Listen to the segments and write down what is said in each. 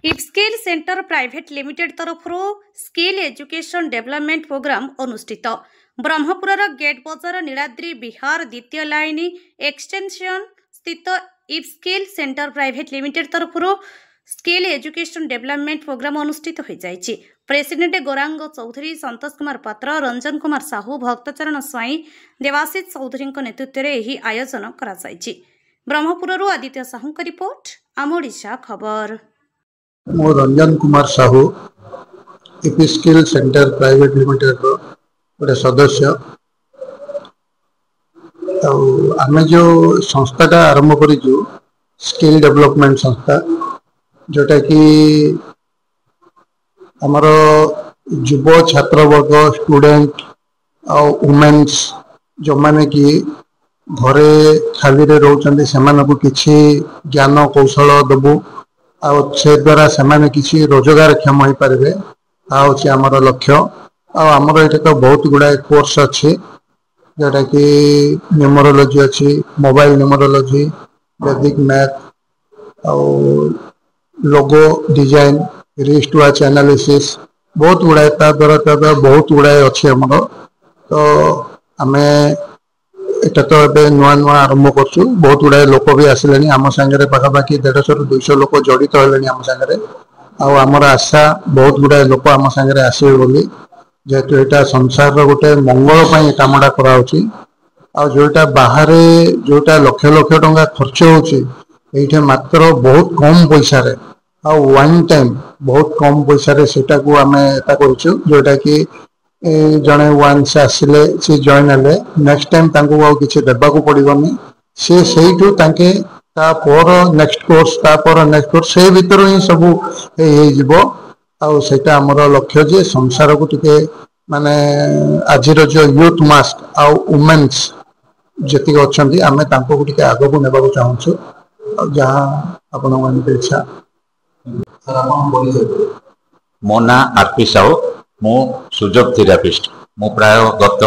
हिपस्किल centre private limited तरफ skill education development programme अनुष्ठित ब्रह्मपुर गेट बजार नीलाद्री बिहार द्वितीय लाइन एक्सटेंशन स्थित हिपस्किल सेंटर प्राइवेट लिमिटेड तरफ स्किल एजुकेशन डेवलपमेंट प्रोग्राम अनुष्ठित हो जाइछि। प्रेसिडेंट गौरांग चौधरी, संतोष कुमार पात्र, रंजन कुमार साहू, भक्तचरण स्वाई, देवाशीष चौधरी नेतृत्व में यह आयोजन करा जाइछि। ब्रह्मपुर आदित्य साहू का रिपोर्ट, आम ओडिशा खबर। मो Ranjan Kumar Sahu Hipskill centre private limited गोटे सदस्य। आम जो संस्थाटा आरंभ कर स्किल डेवलपमेंट संस्था, जोटा कि आमर युव छात्र वर्ग स्टूडेंट और वुमेन्स जो माने कि घरे खाली रोचंदी से किसी ज्ञान कौशल देबू से द्वारा से किसी रोजगार क्षम हो पारे आमर लक्ष्य। आमर ये तो बहुत गुड़ाए कोर्स अच्छी जोटा कि न्यूमरोलॉजी अच्छी, मोबाइल न्यूमरोलॉजी, वैदिक मैथ और logo design, wrist watch analysis, बहुत गुड़ाए द्वारा बहुत गुड़ाए अच्छे आमर। तो आम एटा तो ए नुआ नुआ आरंभ कर बहुत गुड़ाए लोक भी आसिले आम सांगे पाखापाखि 150 ରୁ 200 लोक जड़ित होले आम सांगे। आमर आशा बहुत गुड़ाए लोक आम सांगे आसवे बोली, जेहेतु यहाँ संसार गोटे मंगल कामटा कराऊँच। जोटा बाहर जोटा लक्ष लक्ष टंका खर्च होते मात्र बहुत कम पैसा वन टाइम बहुत कम पैसा सेटा को आम जोटा कि जड़े वन्स आसिले सी जॉइन हेले नेक्स्ट टाइम किसी देवाक पड़ोनी सी से नेक्स्ट कोर्स से भीतर ही सब होटा आमर लक्ष्य जे संसार को टिके माने आज जो यूथ मास्क आउ वुमेन्स जी अच्छा आम टे आग को नेबा चाहूँ जहाँ आपण इच्छा। मो ना आरपी साहू, मु सुजोग थेरापिस्ट। मु प्राय गत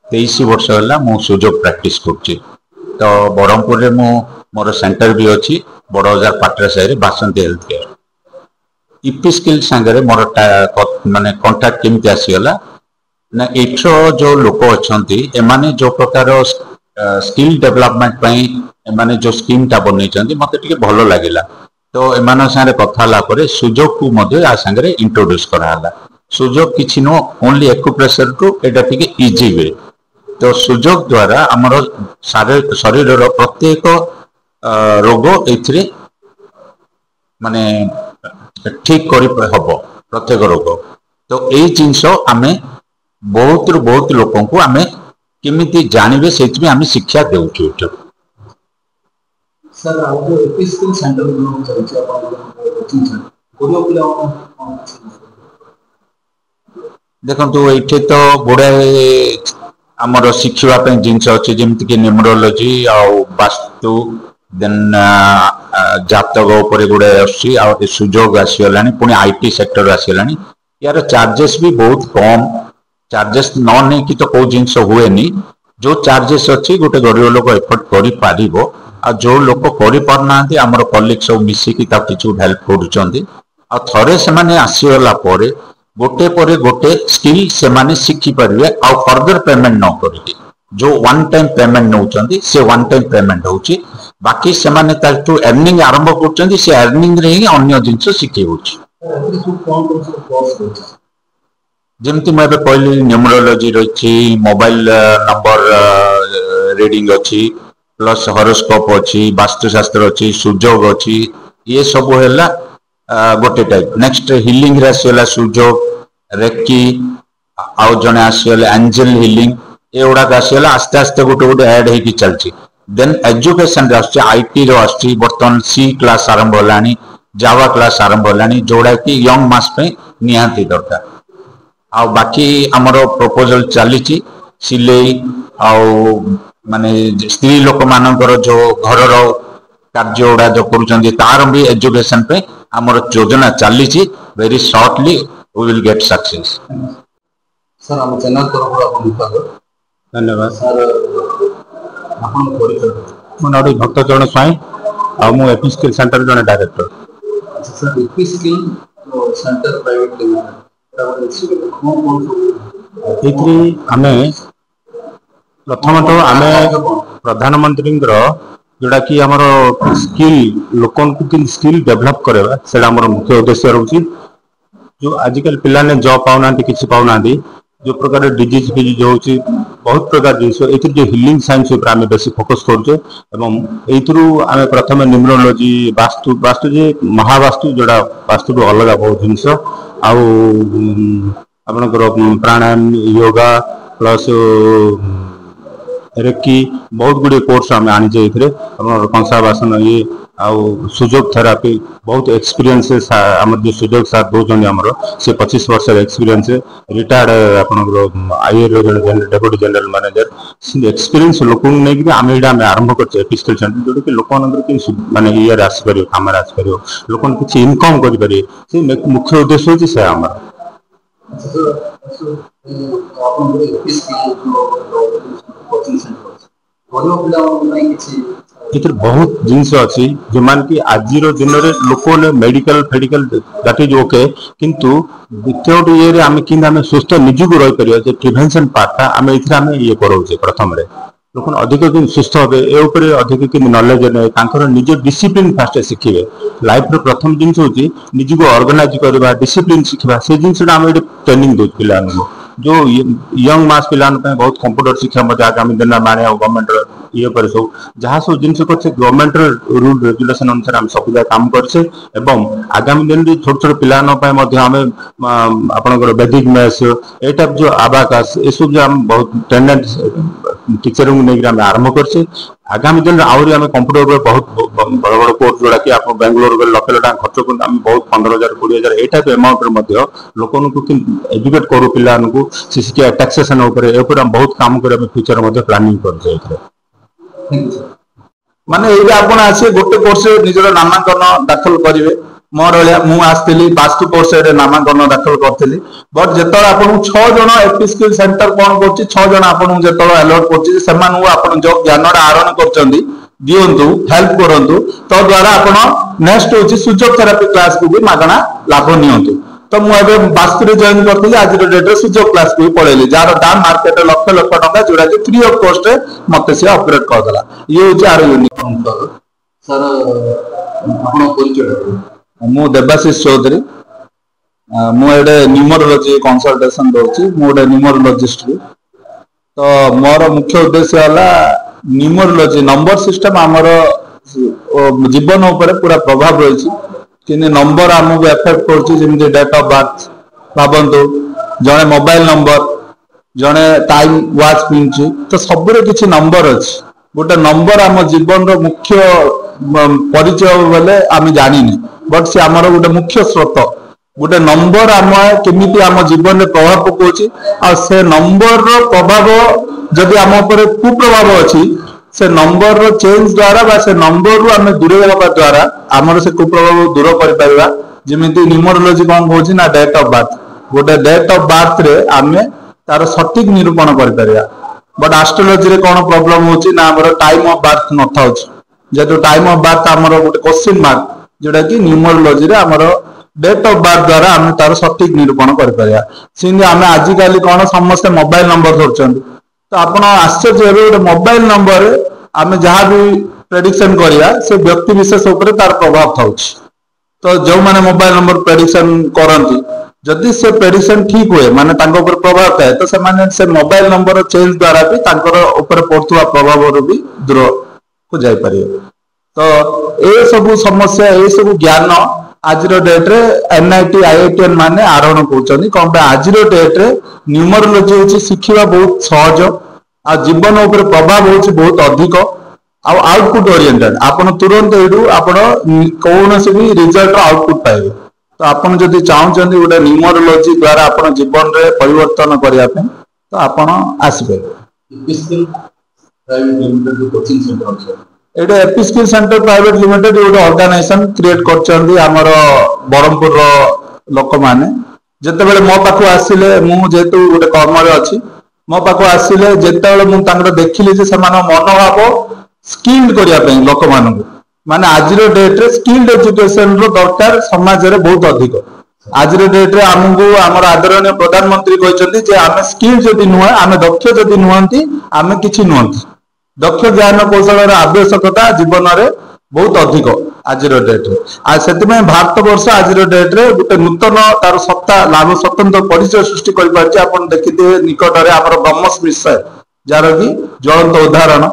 23 वर्ष है मु सुजोग प्रैक्टिस करछि। तो ब्रह्मपुर मु मोर सेंटर भी अच्छी बड़ हजार पाटरा साहि बासंती हेल्थ केयर। हिपस्किल सांगे मोर माने कांटेक्ट केमती आसीगला ना एठो जो लोक अच्छी एमाने जो प्रकार स्किल डेवलपमेंट एमाने जो स्कीम टा बन मत टे भल लगे। तो एमान सारे कथा पर सुजोग को आ सांगे इंट्रोड्यूस कराला। सुजोग किसी नो ओनली एक्यूप्रेशर टू एटा टिके इजी वे। तो सुजोग द्वारा आमर शरीर प्रत्येक रोग ए माने ठीक कर हम प्रत्येक रोग। तो यही जिनस आम बहुत रु बहुत लोक को आम केमी जानवे से आम शिक्षा देचु। सर देखो ये तो गुड़ाए आमर शिखापी जिनस अच्छे जमीक न्यूमरोलॉजी वास्तु देन जातक उपर गुड़ाए आसोग आसगला पुणी आईटी सेक्टर आसगला। यार चार्जेस भी बहुत कम, चार्जेस न नहीं कि तो कौ जिनस हुए जो चार्जेस अच्छी गोटे गरीब लोक एफर्ट कर जो लोक कर आमर कलिग सब मिसिकी किसी हेल्प कर थे आसीगला गोटे पर गोटे स्किल से माने शिखी पारे आ फर्दर पेमेंट न करके जो वन टाइम पेमेंट नौकरी से वन टाइम पेमेंट होची। बाकी से माने अर्निंग आरंभ कर से अर्निंग रे ही अन्य जिनस शिखे जमती मुझे कहली न्यूमरोलॉजी रही, मोबाइल नंबर रीडिंग अच्छी, प्लस हॉरोस्कोप अच्छी, वास्तुशास्त्र अच्छी, सुजोग अच्छी, ये सब है गोटे टाइप। नेक्स्ट हिलिंग आसगला सुजोग, रेकी, आउ जड़े आसगले एंजल हिलिंग, ये गुड़ाक आसगला आस्ते आस्ते गोटे गोटे ऐड होगी चलती। देन एजुकेशन आईटी बर्तमान सी क्लास आरंभ होलानी, जावा क्लास आरंभ होलानी, जोड़ा कि यंग मास पे निहांती दरकार। आ बाकी आमर प्रपोजल चली सिलाई आउ माने स्त्री लोक मानकर जो घर कार्य गुड़ा जो करुँच तार भी एजुकेशन पे आमर योजना चली। Very shortly we will get success. Sir हम चैनल धन्यवाद सर। मो ना भक्तचरण स्वाई आ मु हिपस्किल सेंटर जने director. Sir UP skill centre private limited आमे प्रथमतः आमे प्रधानमंत्री जोड़ा कि आमर स्किल लोक स्किल डेभलप करवा से मुख्य उद्देश्य रोचे जो आजिकल पिला ने जॉब पाऊना किसी पाऊना जो प्रकार डिजीज फिजीज हो बहुत प्रकार जिन जो हिलिंग साइंस आम बेस फोकस करुचे आम प्रथम न्यूमरोलॉजी वास्तु वास्तु जे महावास्तु जोड़ा वास्तु अलग बहुत जिनस आपणकर प्राणायाम योगा प्लस रेकी बहुत गुड़े कोर्स आम आनीचे कंसाबासन ये सुजोग थेरापी बहुत एक्सपीरियंस आम जो सुजोग सार दौरान आमर से 25 वर्ष एक्सपीरियंस रिटायर्ड आपंकर आईएर डेप्यूटी जनरल मैनेजर एक्सपीरियंस लोक नहीं आम ये आरंभ कर एपिस्कल सेंटर जोटा कि लोक मानते ये आसपर कम आसपर लोक किसी इनकम करें से मुख्य उद्देश्य होची से आमर इधर बहुत जिनस अच्छी जो मान कि आज दिन में लोक मेडिकल फेडिकल दैट इज ओके किंतु विथआउट ये आम कि सुस्थ निजक रही पार प्रिभेन्शन पार्टा आम ये कराऊे प्रथम लोक अधिक कि सुस्थ हे ये अधिक कि नॉलेज ना निज डिसिप्लिन फास्ट शिखे लाइफ प्रथम जिन हूँ निजक ऑर्गेनाइज करवा डिसिप्लिन शिखा से जिनसा आम ये ट्रेनिंग दो पिला जो यंग मास पिला बहुत कंप्यूटर शिक्षा मत आगामी दिन में आने गवर्नमेंट ये पर सब जहाँ सब जिन कर गवर्नमेंट रूल रेगुलेशन अनुसार आम सब जगह काम करछे एवं आगामी दिन में छोट छोट पिला आम आपंकर वैदिक मैथ्स ये टाइप जो आबाकास ये सब जो आम बहुत ट्रेंडेड टीचर नहीं आरंभ करछे आगामी दिन आहरी आम कंप्यूटर बहुत बड़ बड़ कोर्स जोड़ा कि आप बेंगलोर लक्ष लक्ष खर्च कर बहुत 15,000 20,000 ये टाइप अमाउंट लोक एजुकेट करूँ पिला शिक्षा टैक्सेसन बहुत काम कर फ्यूचर प्लानिंग कर माने ये आप आसे गोटे कोर्स निजर नामांकन दाखल करेंगे मोर मुझे वास्तु कोर्स नामांकन दाखल करी बट जो आप 6 जन एपी स्किल सेंटर कौन कर 6 जन आपको अलॉट कर जो ज्ञान आहरण कर दिंतु हेल्प करूँ तो द्वारा आप नेक्स्ट हूँ सुजोग थेरापी क्लास को भी मागणा लाभ नियंतु तो मुझे वास्तु जॉइन करी आज डेट्रे सुजोग क्लास को भी पढ़ेली जार दाम मार्केट लक्ष लक्ष टका जोड़ा कि फ्री ऑफ कॉस्ट मत सी अपग्रेड करदेला ये हूँ आर यूनिक सर मु देवाशीष चौधरी मुझे न्यूमरोलॉजी कंसल्टेशन दूसरी मुझे न्यूमरोलॉजिस्ट भी तो मोर मुख्य उद्देश्य है न्यूमरोलॉजी नंबर सिस्टम आमर जीवन उपर पूरा प्रभाव रही कि नंबर आमको एफेक्ट कर डेट ऑफ बर्थ भावतु जड़े मोबाइल नंबर जड़े टाइम वाच पिंधु तो सबुरे किसी नंबर अच्छी गोटे नंबर आम जीवन मुख्य परिचय बोले आम जानी बट से आमर गोटे मुख्य स्रोत गोटे नंबर आम केमी आम जीवन में प्रभाव पकाउछि आ से नंबर प्रभाव जदि आम उपर कुप्रभाव अच्छी से नंबर चेंज द्वारा बा से नंबर रु आम दूर होगा द्वारा आमर से कुप्रभाव दूर कर पारिबा जेमिति न्यूमरोलॉजी कौन कहूछि ना डेट ऑफ बर्थ गोटे डेट ऑफ बर्थ रे आम तार सटीक निरूपण कर पारिबा बट एस्ट्रोलॉजी रे कौन प्रॉब्लम होछि ना हमर टाइम ऑफ बर्थ न थाउछि जेतु टाइम ऑफ बर्थ हमर गोटे क्वेश्चन मार्क जोटा कि न्यूमरोलॉजी रे हमर डेट ऑफ बर्थ द्वारा आम तार सटीक निरूपण कर पारिबा सिंधु आम आजिकल कौन समस्त मोबाइल नंबर धरछन तो आपण आश्चर्य गोटे मोबाइल नंबर आम जहाँ भी प्रेडिक्शन करिया से व्यक्ति विशेष उपर तार प्रभाव थाउछि तो जो माने मोबाइल नंबर प्रेडिक्शन करंती जदि से प्रेडिक्शन ठीक हुए माने तांको ऊपर प्रभाव थाए तो से मोबाइल नंबर चेंज द्वारा भी तांकर ऊपर पड़ुवा प्रभाव भी दूर को जाई परियो तो ए सब समस्या ए सब ज्ञान आज डेट रे एनआईटी आईआईटीएन माने आरोहण कर कौन आज डेट रे न्यूमरोलॉजी होची शिखिबा बहुत सहज आ जीवन ऊपर प्रभाव होची बहुत अधिक आउटपुट ओरिएंटेड आपन तुरंत एडू आपन कौन से भी रिजल्ट आउटपुट पाइबे तो आपन जदि चाहउछन्ती गोटे न्यूमरोलॉजी द्वारा आपन जीवन रे परिवर्तन करिया पे तो आपन आसीबे प्राइवेट लिमिटेड कोचिंग सेंटर अछि एटा AP skill centre private limited गोटे ऑर्गेनाइजेशन क्रिएट करछन्ती हमर बरहमपुर रो लोक माने जते बेले मो पाखु आसीले मु जेतु गोटे कर्म रे अछि मो पाखु आसीले जते बेले मु तांकर देखिली जे समान मनोभाव स्किल्ड करिया पे लोक मानकु माने आज डेट रे स्किल्ड एजुकेशन रो दरकार समाज रे बहुत अधिक आज डेट रे हमको हमर आदरणीय प्रधानमंत्री कहते जे आमे स्किल जदि नुह आमे दक्ष जदि नुहंती आमे किछि नुहंती दक्ष ज्ञान कौशल आवश्यकता जीवन में बहुत अधिक आज डेट रे आज से भारत वर्ष आज डेट रे गोटे नूतन तार सत्ता लाभ स्वतंत्र परिचय सृष्टि कर पार्टी आपण देखिथे निकट में आमर ब्रह्मोस मिश्र जार कि ज्वलंत उदाहरण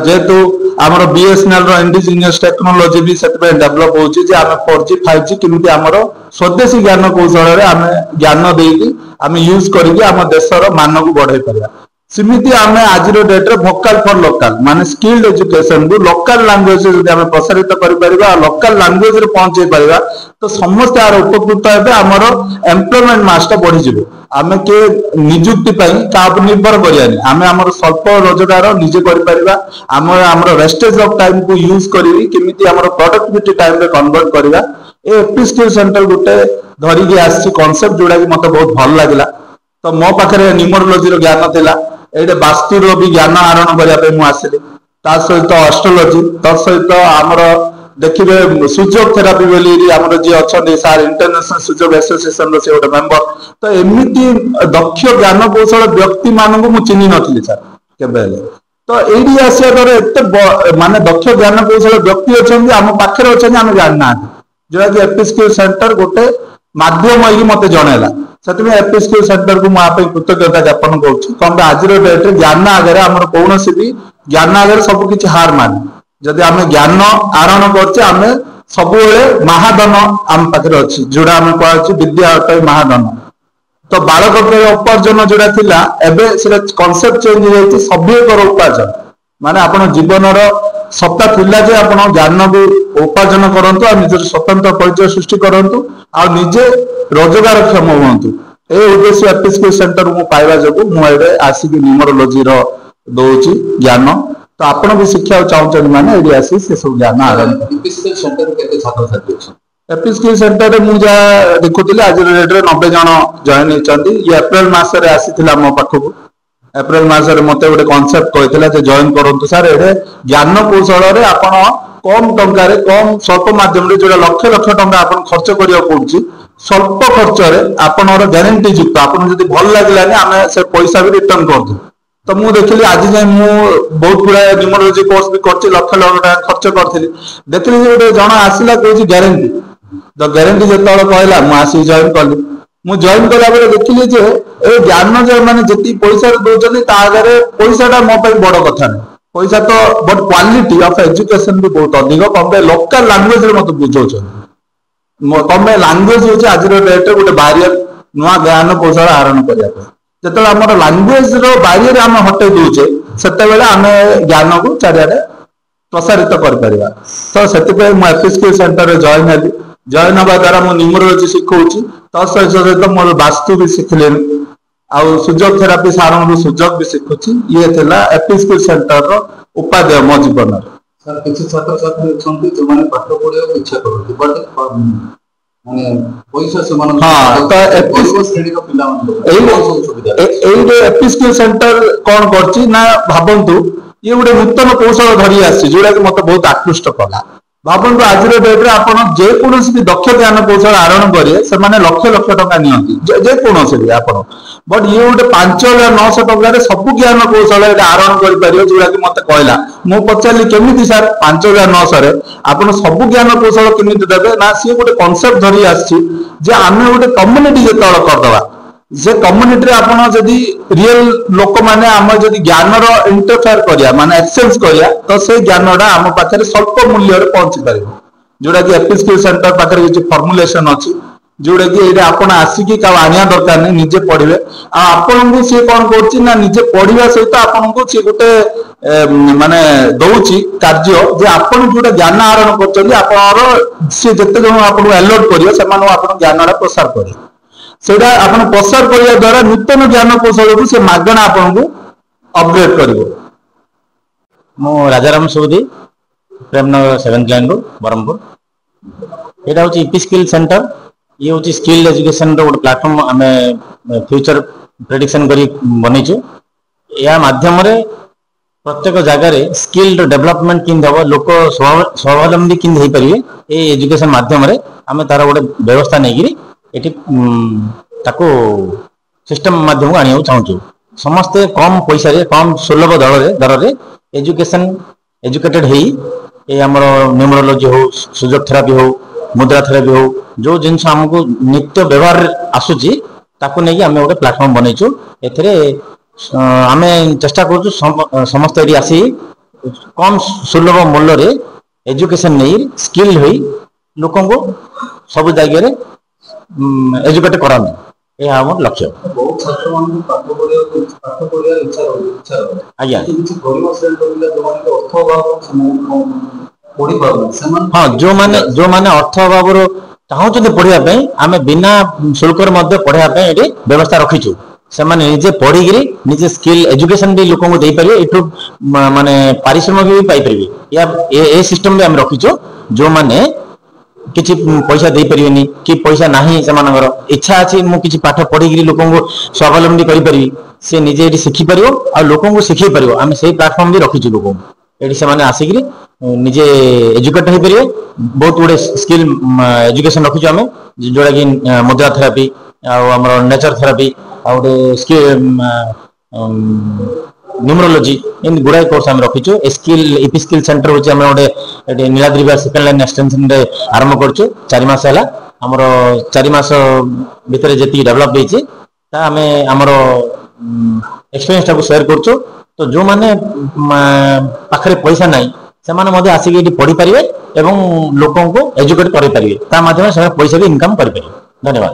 जेहेतु आमर बीएसएनएल रो इंडिजिनियस टेक्नोलॉजी भी सेतबे डेवलप होची जे आमे 4G 5G किमिति आमर स्वदेशी ज्ञान कौशल रे आमे ज्ञान देकी आमे यूज करके आम देशर मान को बढ़ाई परिया सिमिति आमे आज डेट रे वोकल फॉर लोकल माने स्किल्ड एजुकेशन को लोकल लैंग्वेज जदि आमे प्रसारित करि परिबा लोकल लैंग्वेज रे पहुंचे परिबा तो समस्त यार उपकृत हेबे हमर एम्प्लॉयमेंट मास्टर बढ़ी जिवो आमे के नियुक्ति पई काप निर्भर करियानी आमे हमर स्वल्प रोजगार निजे करि परिबा हमर वेस्टेज ऑफ टाइम को यूज करी किमिति हमर प्रोडक्टिविटी टाइम रे कन्वर्ट करिबा ए एपी स्किल सेंटर गुटे धरि के आसी कांसेप्ट जोडा कि मते बहुत भल लागला तो मो पाखरे न्यूमरोलॉजी रो ज्ञान थिला एडे वास्तु रो भी ज्ञान आरोहण करिया पे मु आसिले ता सहित एस्ट्रोलॉजी ता सहित हमर देखिबे सुजोग थेरापी बोली हमर जे अछन सार इंटरनेशनल सुजोग एसोसिएशन रो से गोटे मेंबर तो एमिति दक्ष ज्ञान कौशल व्यक्ति मान को मु चिन्हि नथिले सर केबे तो एडी आसिया द्वारा एते माने दक्ष ज्ञान कौशल व्यक्ति अछन हम पाखरे अछन हम जानना जोरा कि एपी स्किल सेंटर गोटे माध्यम होई मते जणेला सेतमे एपी स्किल सेंटर को मापे कृतज्ञता ज्ञापन करूछी कम आज डेट रे ज्ञान आगे हमर कोनोसी भी ज्ञान आगे सब किछि हार मान जदि आमे ज्ञान आरोहण करछे आमे सब बेले महाधन आम पाखरे अछि जोडा आमे कहछि विद्या अटय महाधन तो बालक के उपार्जन जोडा थिला एबे सेटा कांसेप्ट चेंज हो जायछि सभ्य कर उपार्जन माने आपण जीवन रो सत्ता थिला जे आपण ज्ञान को उपार्जन करंतु आ निज स्वतंत्र परिचय सृष्टि करंतु आ निजे रोजगार क्षम होंतु ए उद्देश्य एपी स्किल सेंटर को पाइबा जको मु एडे आसी कि न्यूमरोलॉजी रो दोची ज्ञान तो आपण भी शिक्षा चाहउछन माने एडी आसी से सब ज्ञान आरन एपी स्किल सेंटर केते छात्र छात्री अछि एपी स्किल सेंटर रे मु जा देखुतिले आज रेट रे 90 जन जॉइन हेचंती ये अप्रैल मास रे आसीथिला मो पाखकु अप्रैल मास रे मते गोटे कांसेप्ट कहथिला जे जॉइन करंतु सर एडे ज्ञान कौशल रे आपण कम टंका रे कम स्वल्प माध्यम रे जोडा लक्ष लक्ष टंका आपण खर्च करिया पड़ुची स्वल्प खर्च रे आपनर गारंटी युक्त आपण जदी भल लागलानी आमे से पैसा भी रिटर्न कर दू तो मु देखली आज जाय मु बहुत गुडा न्यूमरोलॉजी कोर्स भी करछि लक्ष लक्ष टका खर्च करथिली देखली जे गोटे जण आसिला कहछि गारंटी तो गारंटी जेतळ कहला मु आसी जॉइन करली मु जॉइन कला बेले देखली जे ए ज्ञान जे माने जति पैसा दोचनी ता आगे पैसाटा मो पे बड़ कथा नै पैसा तो बट क्वालिटी ऑफ एजुकेशन भी बहुत अधिक कम लोकल लैंग्वेज रे मत बुझौछन कम लैंग्वेज होछि आज डेट गोटे बैरियर नुआ ज्ञान कौशल आरोहण करिया पे जतल हमर लैंग्वेज रो बैरियर हम हटे दोचे सेते बेले हम ज्ञान को चारियाडे प्रसारित कर परिबा तो सेते पे म एपी स्किल सेंटर रे जॉइन हेली जॉइन हबा द्वारा मु न्यूमरोलॉजी सिखौछि तो सहित मोर वास्तु भी सिखले आ सुजोग थेरापी सारंग सुजोग भी सिखुछि ये थिला एपी स्किल सेंटर रो उपादेय मो जीवन रे सर किछि छात्र छात्री छंती जो माने पाठ पढियो इच्छा करथि बट माने पैसा समान हां तो एपी श्रेणी रो पिला मान एई एपी स्किल सेंटर कोन करछि ना भाबंतु ये गोटे नूतन कौशल धरी आसी जोड़ा कि मते बहुत आकृष्ट कला भाबंतु आज डेट रे आपण जे कोनोसी भी दक्ष ज्ञान कौशल आरोहण करिए से माने लक्ष लक्ष टका नियंती जे कोनोसी भी आपण बट ये गोटे 5900 टका रे सब ज्ञान कौशल आरोहण करि परियो जोड़ा कि मते कहला मु पचाली केमिति सर 5900 रे आपण सब ज्ञान कौशल केमिति देबे ना सी गोटे कांसेप्ट धरी आसी जे आमे गोटे कम्युनिटी जेतळ कर दवा जे कम्युनिटी रे आपण जदी रियल लोक माने हम जदी ज्ञान रो इंटरफेयर करिया माने एक्सचेंज करिया तो से ज्ञानडा हम पाखरे स्वल्प मूल्य रे पहुंची परिबो जोडा कि एपी स्किल सेंटर पाखरे किछि फॉर्मुलेशन अछि जोडा कि एटा आपण आसी कि का आनिया दरकार नै निजे पढिबे आ आपण को से कोन करछि ना निजे पढिबा सहित आपण को से गोटे माने दउछि कार्य जे आपण जोडा ज्ञान आरोहण करछली आपण से जते जण आपण अलॉट करियो से मानो आपण ज्ञानडा प्रसार करियो सेटा आपण प्रसार करिया द्वारा नूतन ज्ञान कौशल को से मागणा आपण को अपग्रेड करिवो मो राजाराम सुबुदी प्रेमनगर 7th लाइन रो बरमपुर एटा होची ईपी स्किल सेंटर ये होची स्किल एजुकेशन रो एक प्लेटफॉर्म हमें फ्यूचर प्रेडिक्शन करी बनेछु या माध्यम रे प्रत्येक जगह स्किल डेवलपमेंट किंद हम लोक स्वावलंबी किंद हो पारे ये एजुकेशन माध्यम आम तार गोटे व्यवस्था नहीं सिस्टम माध्यम को आने चाहूँ समस्ते कम पैसा कम सुलभ दर रे एजुकेशन एजुकेटेड हे आमर न्यूमरोलॉजी हो सुजोग थेरापी हो मुद्रा थेरापी हो जो जिनस आमको नित्य व्यवहार आसूची ताकू नहीं आम गोटे प्लाटफर्म बनईचु एथिरे आमे चेष्टा करूँ समस्त एरी आसी कम सुलभ मूल्य रे एजुकेशन नहीं स्किल हो लोक सब जगह एजुकेट कराने यह आम लक्ष्य। बहुत छात्र मान पाठ पढ़िया इच्छा आज्ञा गरीब श्रेणी अर्थ अभाव हाँ जो माने अर्थ अभाव चाहते पढ़ाई आम बिना शुल्क पढ़ाई व्यवस्था रखीचु से निजे पढ़ी निजे स्किल एजुकेशन भी लोक दे पारे एठू माने पारिश्रमिक भी पाई पारे या ए सिस्टम भी आम रखीचु जो माने किसी पैसा दे पारिबेनी कि पैसा नाही से मानकर इच्छा अछि मु किसी पाठ पढ़ी लोक स्वावलंबी करि पारि से निजे एठी सिखि पारियो आ लोक सिखै पारियो आम से प्लेटफॉर्म भी रखीचु लोक एठी से माने आसिक निजे एजुकेट हो पारे बहुत गुड़े स्किल एजुकेशन रखीचु आम जोड़ा कि मुद्रा थेरापी आम नेचर थेरापी आउटे स्किल न्यूमरोलॉजी इन गुड़ाई कोर्स आम रखीचु स्किल ईपी स्किल सेंटर होची हम गोटे Niladri Bihar second line extension रे आरंभ करछु 4 मास हैला हमर 4 मास भीतर जेती डेवलप होईची ता हमें हमर एक्सपीरियंस टा को शेयर करछु तो जो माने पाखरे पैसा नाही से माने मध्ये आसी के पढ़ी पारिबे एवं लोकन को एजुकेट करि पारिबे ता माध्यम से पैसा भी इनकम करि पारिबे। धन्यवाद।